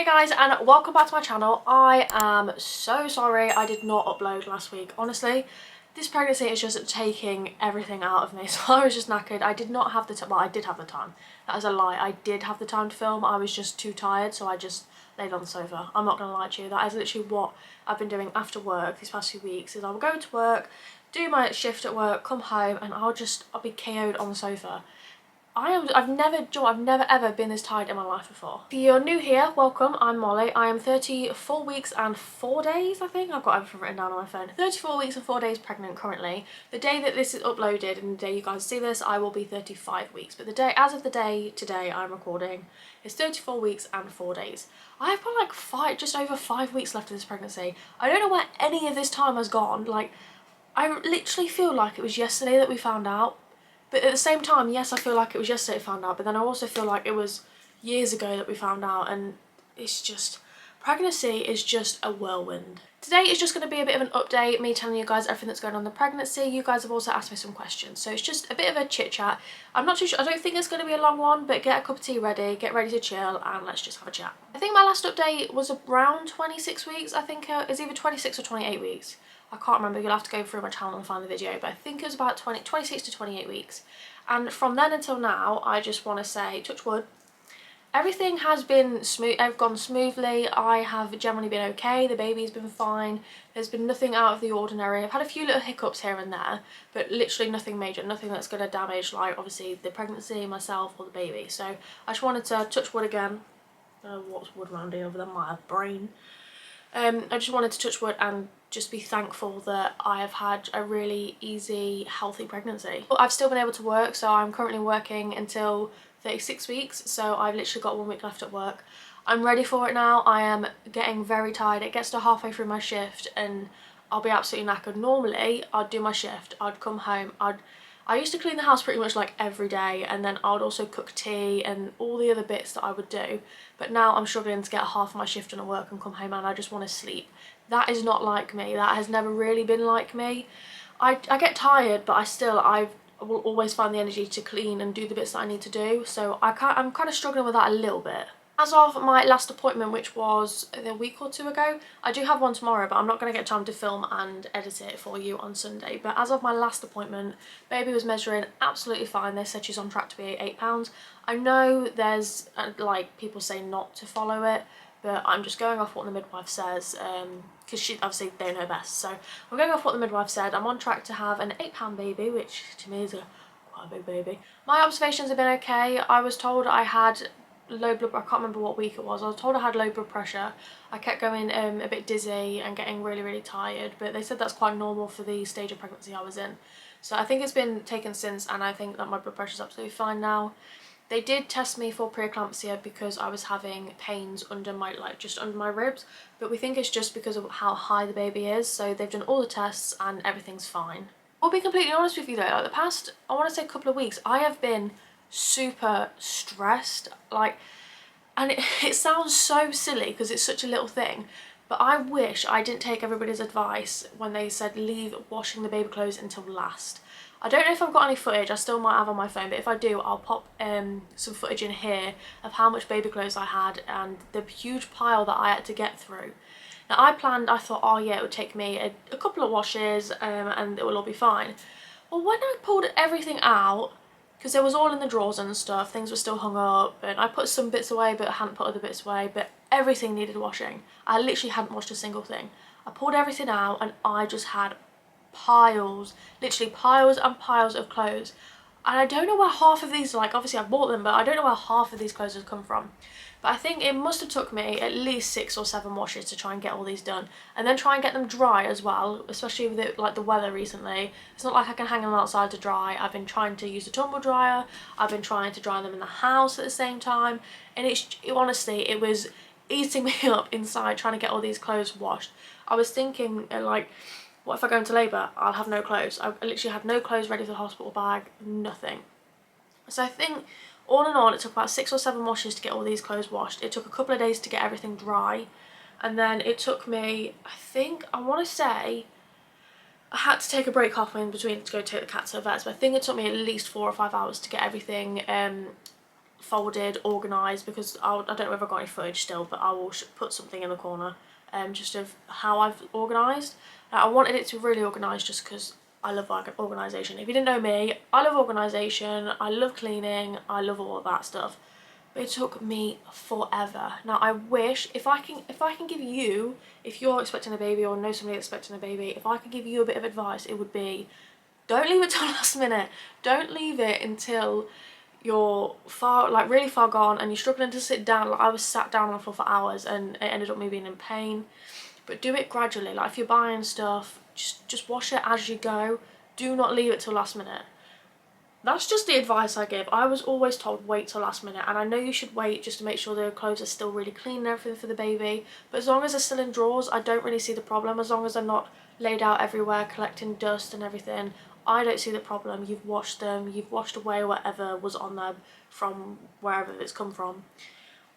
Hey guys, and welcome back to my channel. I am so sorry I did not upload last week. Honestly, this pregnancy is just taking everything out of me. So I was just knackered. I did not have the time. Well, I did have the time. That is a lie. I did have the time to film. I was just too tired, so I just laid on the sofa. I'm not going to lie to you. That is literally what I've been doing after work these past few weeks. Is I'll go to work, do my shift at work, come home, and I'll be KO'd on the sofa. I've never ever been this tired in my life before. If you're new here, welcome. I'm Molly. I am 34 weeks and 4 days, I think. I've got everything written down on my phone. 34 weeks and 4 days pregnant currently. The day that this is uploaded and the day you guys see this, I will be 35 weeks. But the day, as of the day today I'm recording, is 34 weeks and 4 days. I have got like just over 5 weeks left of this pregnancy. I don't know where any of this time has gone. Like, I literally feel like it was yesterday that we found out. But at the same time, yes, I feel like it was yesterday we found out, but then I also feel like it was years ago that we found out, and it's just, pregnancy is just a whirlwind. Today is just going to be a bit of an update, me telling you guys everything that's going on in the pregnancy. You guys have also asked me some questions, so it's just a bit of a chit chat. I'm not too sure, I don't think it's going to be a long one, but get a cup of tea ready, get ready to chill, and let's just have a chat. I think my last update was around 26 weeks, I think it's either 26 or 28 weeks. I can't remember, you'll have to go through my channel and find the video, but I think it was about 26 to 28 weeks. And from then until now, I just want to say, touch wood, everything has been smooth, gone smoothly. I have generally been okay, the baby's been fine, there's been nothing out of the ordinary. I've had a few little hiccups here and there, but literally nothing major, nothing that's going to damage, like, obviously, the pregnancy, myself, or the baby. So I just wanted to touch wood again. What's wood around here other than my brain? I just wanted to touch wood and just be thankful that I have had a really easy, healthy pregnancy. I've still been able to work, so I'm currently working until 36 weeks, so I've literally got 1 week left at work. I'm ready for it now. I am getting very tired. It gets to halfway through my shift and I'll be absolutely knackered. Normally, I'd do my shift, I'd come home, I used to clean the house pretty much like every day, and then I would also cook tea and all the other bits that I would do. But now I'm struggling to get half of my shift done at work and come home and I just want to sleep. That is not like me. That has never really been like me. I get tired, but I will always find the energy to clean and do the bits that I need to do. So I'm kind of struggling with that a little bit. As of my last appointment, which was a week or two ago, I do have one tomorrow, but I'm not going to get time to film and edit it for you on Sunday. But as of my last appointment, baby was measuring absolutely fine. They said she's on track to be 8 pounds. I know there's like people say not to follow it, but I'm just going off what the midwife says, because she obviously they know best. So I'm going off what the midwife said. I'm on track to have an 8 pound baby, which to me is quite a big baby. My observations have been okay. I was told I had low blood, I can't remember what week it was. I was told I had low blood pressure. I kept going a bit dizzy and getting really tired, but they said that's quite normal for the stage of pregnancy I was in. So I think it's been taken since, and I think that my blood pressure is absolutely fine now. They did test me for preeclampsia because I was having pains under my, just under my ribs, but we think it's just because of how high the baby is. So they've done all the tests and everything's fine. I'll be completely honest with you though, like the past, I want to say couple of weeks, I have been super stressed, and it sounds so silly because it's such a little thing, but I wish I didn't take everybody's advice when they said leave washing the baby clothes until last. I don't know if I've got any footage, I still might have on my phone, but if I do, I'll pop some footage in here of how much baby clothes I had and the huge pile that I had to get through. Now I thought, oh yeah, it would take me a couple of washes and it will all be fine. Well, when I pulled everything out, because it was all in the drawers and stuff, things were still hung up, and I put some bits away but I hadn't put other bits away, but everything needed washing. I literally hadn't washed a single thing. I pulled everything out and I just had piles, literally piles and piles of clothes. And I don't know where half of these, obviously I bought them, but I don't know where half of these clothes have come from. But I think it must have took me at least 6 or 7 washes to try and get all these done, and then try and get them dry as well, especially with the weather recently. It's not like I can hang them outside to dry. I've been trying to use a tumble dryer, I've been trying to dry them in the house at the same time, and honestly, it was eating me up inside trying to get all these clothes washed. I was thinking what if I go into labour? I'll have no clothes. I literally had no clothes ready for the hospital bag, nothing. So I think all in all, it took about 6 or 7 washes to get all these clothes washed. It took a couple of days to get everything dry. And then it took me, I want to say, I had to take a break halfway in between to go take the cat to the vets, but I think it took me at least 4 or 5 hours to get everything folded, organised, because I don't know if I've got any footage still, but I will put something in the corner just of how I've organised. I wanted it to be really organised just because I love organisation. If you didn't know me, I love organisation, I love cleaning, I love all of that stuff. But it took me forever. Now I wish, if I can give you, if you're expecting a baby or know somebody expecting a baby, if I could give you a bit of advice, it would be, don't leave it till last minute. Don't leave it until you're far, like really far gone and you're struggling to sit down. Like I was sat down on the floor for hours and it ended up me being in pain. But do it gradually. Like if you're buying stuff, just wash it as you go. Do not leave it till last minute. That's just the advice I give. I was always told wait till last minute, and I know you should wait just to make sure the clothes are still really clean and everything for the baby, but as long as they're still in drawers, I don't really see the problem. As long as they're not laid out everywhere collecting dust and everything, I don't see the problem. You've washed them, you've washed away whatever was on them from wherever it's come from.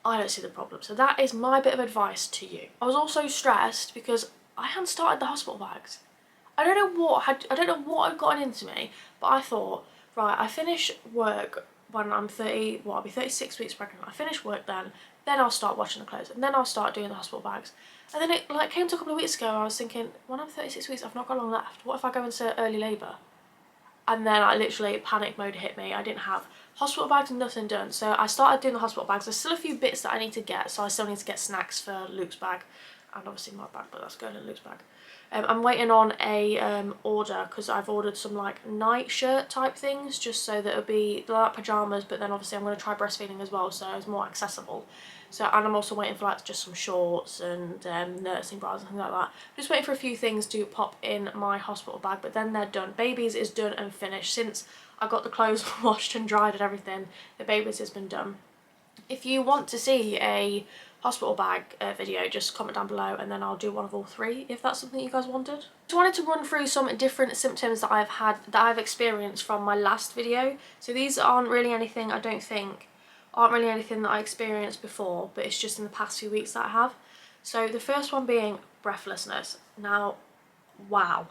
I don't see the problem. So that is my bit of advice to you. I was also stressed because I hadn't started the hospital bags. I don't know what had gotten into me, but I thought, right, I finish work when I'm 30, well, I'll be 36 weeks pregnant. I finish work then I'll start washing the clothes, and then I'll start doing the hospital bags. And then it like came to a couple of weeks ago, and I was thinking, when I'm 36 weeks, I've not got long left. What if I go into early labour? And then I literally, panic mode hit me. I didn't have hospital bags, nothing done. So I started doing the hospital bags. There's still a few bits that I need to get, so I still need to get snacks for Luke's bag, and obviously my bag, but that's going in Luke's bag. I'm waiting on a order because I've ordered some like night shirt type things, just so that it'll be like pyjamas, but then obviously I'm going to try breastfeeding as well, so it's more accessible. So, and I'm also waiting for like just some shorts and nursing bras and things like that. Just waiting for a few things to pop in my hospital bag, but then they're done. Babies is done and finished. Since I got the clothes washed and dried and everything, the babies has been done. If you want to see a hospital bag video, just comment down below and then I'll do one of all three if that's something you guys wanted. Just wanted to run through some different symptoms that I've experienced from my last video. So these aren't really anything, I don't think, that I experienced before, but it's just in the past few weeks that I have. So the first one being breathlessness. Now, wow.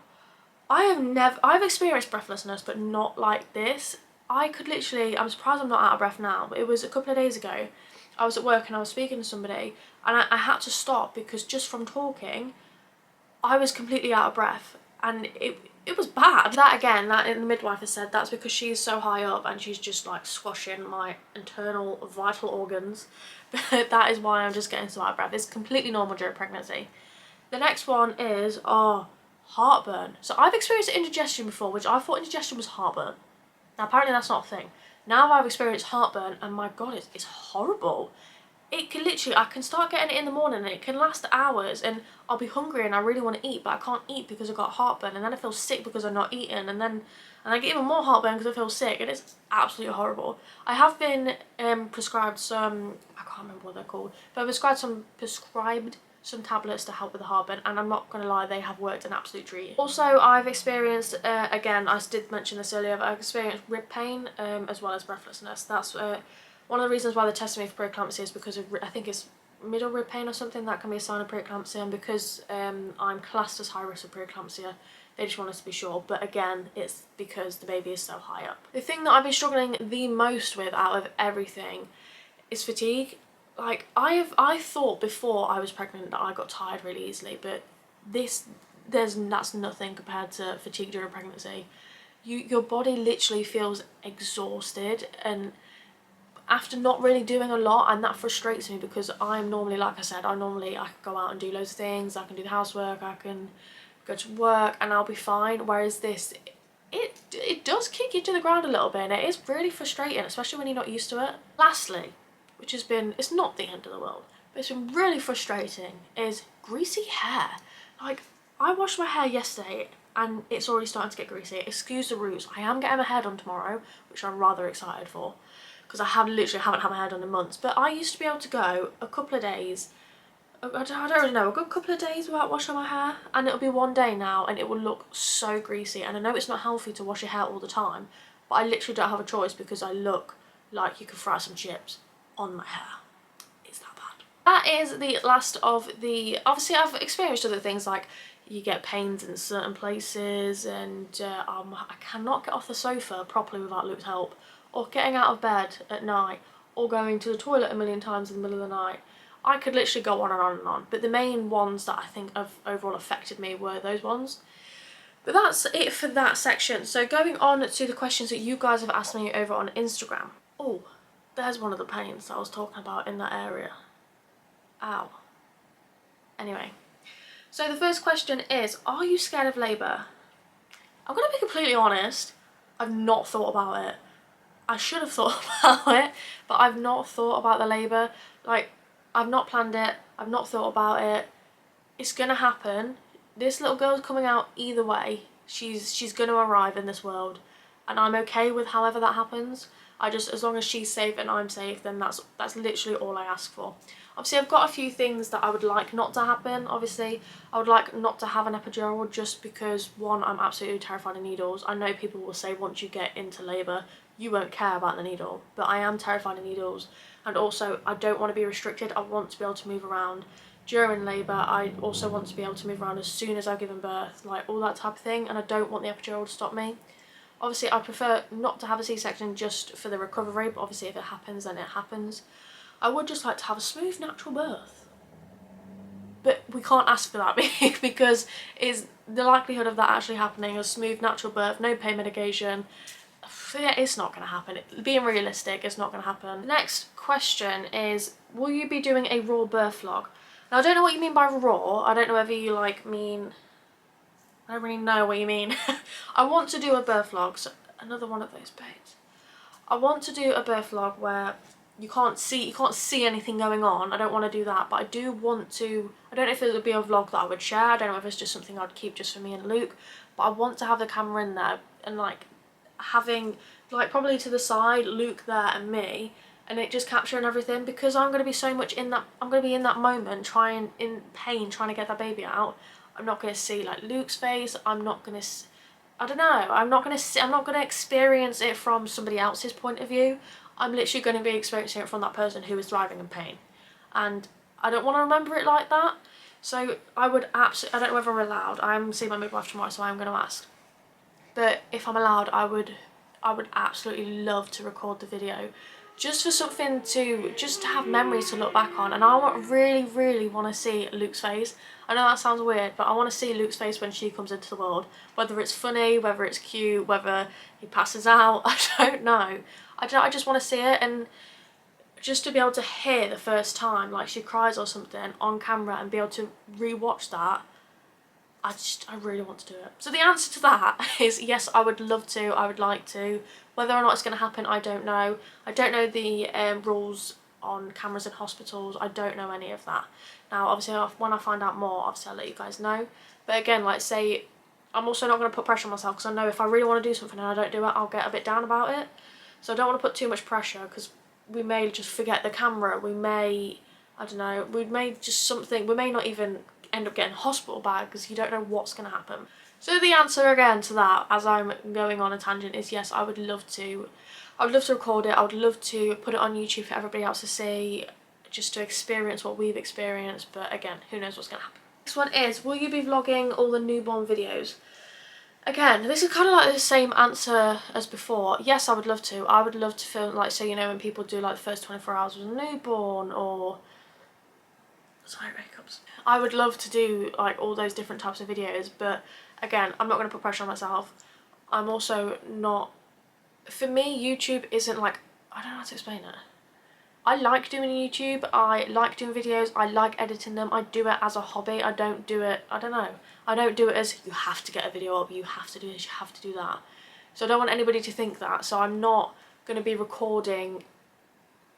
I've experienced breathlessness, but not like this. I'm surprised I'm not out of breath now, but it was a couple of days ago. I was at work and I was speaking to somebody and I had to stop because just from talking, I was completely out of breath, and it was bad. That again, that the midwife has said that's because she's so high up and she's just like squashing my internal vital organs. That is why I'm just getting so out of breath. It's completely normal during pregnancy. The next one is, heartburn. So I've experienced indigestion before, which I thought indigestion was heartburn. Now apparently that's not a thing. Now I've experienced heartburn and my god, it's horrible. It can literally, I can start getting it in the morning and it can last hours, and I'll be hungry and I really want to eat, but I can't eat because I've got heartburn, and then I feel sick because I'm not eating, and I get even more heartburn because I feel sick, and it's absolutely horrible. I have been prescribed some, I can't remember what they're called, but I've prescribed some tablets to help with the heartburn, and I'm not going to lie, they have worked an absolute treat. Also, I've experienced, again, I did mention this earlier, but I've experienced rib pain as well as breathlessness. That's one of the reasons why they tested me for preeclampsia is because of, I think it's middle rib pain or something, that can be a sign of preeclampsia, and because I'm classed as high risk of preeclampsia, they just want us to be sure. But again, it's because the baby is so high up. The thing that I've been struggling the most with out of everything is fatigue. Like, I thought before I was pregnant that I got tired really easily, but that's nothing compared to fatigue during pregnancy. Your body literally feels exhausted, and after not really doing a lot, and that frustrates me because I'm normally, like I said, I can go out and do loads of things, I can do the housework, I can go to work and I'll be fine, whereas this, it does kick you to the ground a little bit, and it is really frustrating, especially when you're not used to it. Lastly, which has been, it's not the end of the world, but it's been really frustrating, is greasy hair. Like, I washed my hair yesterday and it's already starting to get greasy. Excuse the roots. I am getting my hair done tomorrow, which I'm rather excited for, because I literally haven't had my hair done in months. But I used to be able to go a couple of days, I don't really know, a good couple of days without washing my hair, and it'll be one day now and it will look so greasy. And I know it's not healthy to wash your hair all the time, but I literally don't have a choice because I look like you could fry some chips on my hair. It's that bad. That is the last of the, obviously I've experienced other things, like you get pains in certain places, and I cannot get off the sofa properly without Luke's help, or getting out of bed at night. or going to the toilet a million times in the middle of the night. I could literally go on and on and on, but the main ones that I think have overall affected me were those ones. But that's it for that section. So going on to the questions that you guys have asked me over on Instagram. Oh, there's one of the pains that I was talking about in that area. Ow. Anyway, so the first question is, are you scared of labour? I'm going to be completely honest, I've not thought about it. I should have thought about it, but I've not thought about the labour. Like, I've not planned it, I've not thought about it. It's going to happen. This little girl's coming out either way. She's going to arrive in this world, and I'm okay with however that happens. As long as she's safe and I'm safe, then that's literally all I ask for. Obviously, I've got a few things that I would like not to happen. Obviously, I would like not to have an epidural just because, one, I'm absolutely terrified of needles. I know people will say once you get into labour, you won't care about the needle, but I am terrified of needles. And also, I don't want to be restricted. I want to be able to move around during labour. I also want to be able to move around as soon as I've given birth, like all that type of thing, and I don't want the epidural to stop me. Obviously, I prefer not to have a C-section just for the recovery, but obviously if it happens, then it happens. I would just like to have a smooth, natural birth. But we can't ask for that because is the likelihood of that actually happening, a smooth, natural birth, no pain medication, yeah, it's not going to happen. Being realistic, it's not going to happen. The next question is, will you be doing a raw birth vlog? Now, I don't know what you mean by raw. I don't know whether you mean... I don't really know what you mean. I want to do a birth vlog, so another one of those baits. I want to do a birth vlog where you can't see anything going on. I don't want to do that, but I do want to. I don't know if it would be a vlog that I would share. I don't know if it's just something I'd keep just for me and Luke, but I want to have the camera in there and having probably to the side Luke there and me, and it just capturing everything, because I'm going to be so much in that. I'm going to be in that moment, in pain, trying to get that baby out. I'm not going to see Luke's face. I'm not going to, I don't know, I'm not going to experience it from somebody else's point of view. I'm literally going to be experiencing it from that person who is thriving in pain. And I don't want to remember it like that. So I would absolutely, I don't know whether I'm allowed. I'm seeing my midwife tomorrow, so I'm going to ask. But if I'm allowed, I would absolutely love to record the video. Just for something just to have memories to look back on. And I really want to see Luke's face. I know that sounds weird, but I want to see Luke's face when she comes into the world. Whether it's funny, whether it's cute, whether he passes out, I don't know. I just want to see it, and just to be able to hear the first time, she cries or something on camera, and be able to re-watch that. I really want to do it. So the answer to that is yes, I would love to, I would like to. Whether or not it's going to happen, I don't know. I don't know the rules on cameras in hospitals. I don't know any of that. Now, obviously, when I find out more, obviously I'll let you guys know. But again, say, I'm also not going to put pressure on myself, because I know if I really want to do something and I don't do it, I'll get a bit down about it. So I don't want to put too much pressure, because we may just forget the camera. We may, I don't know, we may just something, we may not even end up getting a hospital bag, because you don't know what's going to happen. So the answer again to that, as I'm going on a tangent, is yes, I would love to. I would love to record it. I would love to put it on YouTube for everybody else to see, just to experience what we've experienced. But again, who knows what's going to happen. Next one is, will you be vlogging all the newborn videos? Again, this is kind of the same answer as before. Yes, I would love to. I would love to film, so you know, when people do the first 24 hours with a newborn, or sorry, hiccups. I would love to do all those different types of videos, but again, I'm not going to put pressure on myself. I'm also not, for me, YouTube isn't I don't know how to explain it. I like doing YouTube, I like doing videos, I like editing them. I do it as a hobby. I don't do it, I don't know, I don't do it as you have to get a video up, you have to do this, you have to do that. So I don't want anybody to think that. So I'm not going to be recording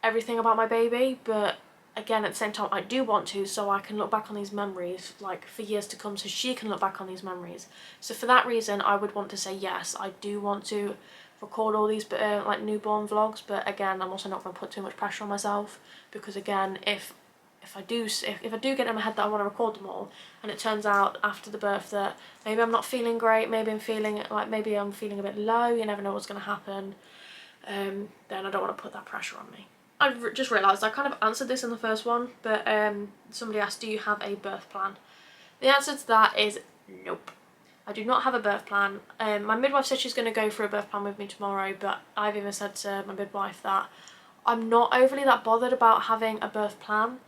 everything about my baby, but again, at the same time, I do want to, so I can look back on these memories for years to come, so she can look back on these memories. So for that reason, I would want to say yes, I do want to record all these newborn vlogs. But again, I'm also not going to put too much pressure on myself, because again, if I do get in my head that I want to record them all, and it turns out after the birth that maybe I'm not feeling great, maybe I'm feeling a bit low, you never know what's going to happen, then I don't want to put that pressure on me. I've just realised I kind of answered this in the first one, but somebody asked, do you have a birth plan? The answer to that is nope. I do not have a birth plan. My midwife said she's going to go for a birth plan with me tomorrow, but I've even said to my midwife that I'm not overly that bothered about having a birth plan.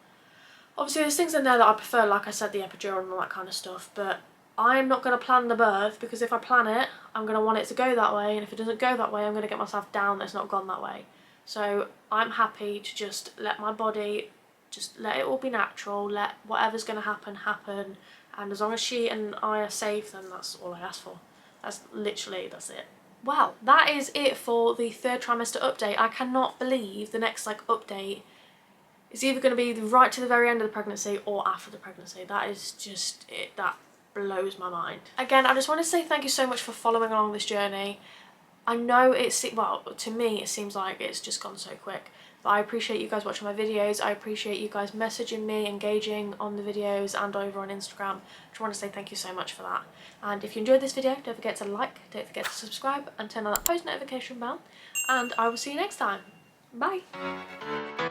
Obviously there's things in there that I prefer, like I said, the epidural and all that kind of stuff, but I'm not going to plan the birth, because if I plan it, I'm going to want it to go that way, and if it doesn't go that way, I'm going to get myself down that it's not gone that way. So I'm happy to just let my body, just let it all be natural, let whatever's going to happen, happen, and as long as she and I are safe, then that's all I ask for. That's it. Well, that is it for the 3rd trimester update. I cannot believe the next update is either going to be right to the very end of the pregnancy or after the pregnancy. That is just it. That blows my mind. Again, I just want to say thank you so much for following along this journey. I know well, to me it seems like it's just gone so quick, but I appreciate you guys watching my videos. I appreciate you guys messaging me, engaging on the videos and over on Instagram. I just want to say thank you so much for that. And if you enjoyed this video, don't forget to like, don't forget to subscribe and turn on that post notification bell, and I will see you next time. Bye!